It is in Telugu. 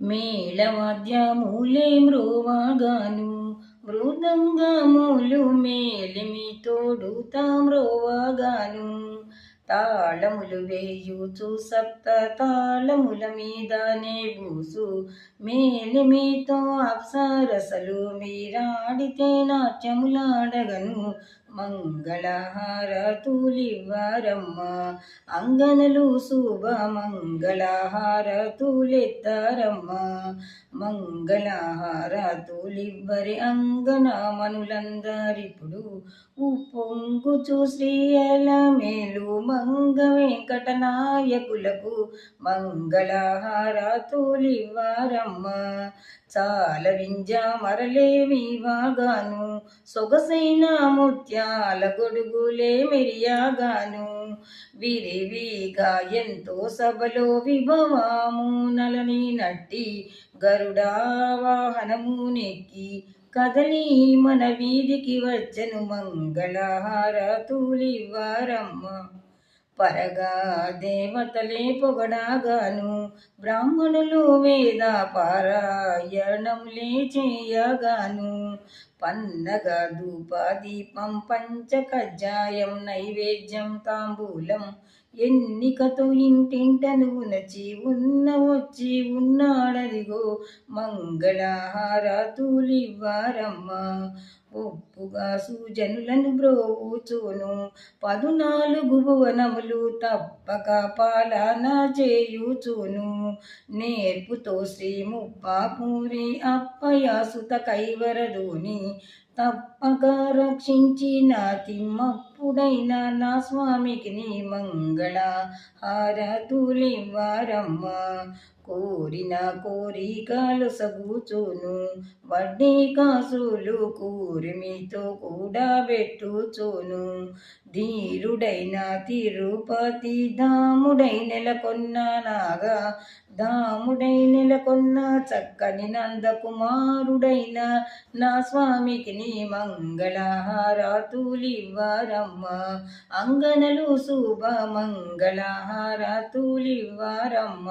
మేళవాద్యములే మ్రోవగాను మృదంగములు మేలిమి తోడుతా మ్రోవగాను తాళములు వేయుచు సప్త తాళముల మీదనే బూసు మేలిమితో అప్సరసలు మీరాడితే నాట్యములాడగను మంగళహారతులివ్వరమ్మ అంగనలు శుభ మంగళహారతులెత్తారమ్మ మంగళహారతులివ్వరి అంగనమనులందరిప్పుడు ఉప్పొంగుచు శ్రీయల మేలు మంగ వెంకట నాయకులకు మంగళహారతులివ్వరమ్మ చాల వింజ మరలేవివాగాను సొగసైన ముత్యాల గొడుగులే మెరియాగాను విరివిగా ఎంతో సభలో విభవాము నలని నట్టి గరుడా వాహనము నెక్కి కదలి మన వీధికి వచ్చను మంగళహారతులివ్వరమ్మ పరగా దేవతలే పొగడాగాను బ్రాహ్మణులు వేద పారాయణములే చేయగాను పన్నగ ధూప దీపం పంచకజ్జాయం నైవేద్యం తాంబూలం ఎన్నికతో ఇంటింటను నచి ఉన్న వచ్చి ఉన్నాడదిగో మంగళహారతులివ్వరమ్మ ఒప్పుగా సుజనులను బ్రోవుచును 14 భువనములు తప్పక పాలన చేయుచును నేర్పుతో శ్రీ ముప్పాపూరి అప్పయాసుత కైవరదుని తప్పక రక్షించిన తిమ్మప్పుడైన నా స్వామికి నీ మంగళ హారతులివ్వరమ్మ కోరిన కోరికలు సగుచును వడ్డీ కాసులు కూరిమితో కూడా పెట్టుచును ధీరుడైన తిరుపతి దాముడై నెలకొన్న నాగా దాముడై నెలకొన్న చక్కని నందకుమారుడైన నా స్వామికి నీ మంగళహారతులివ్వరమ్మ అంగనలు శుభ మంగళహారతులివ్వరమ్మ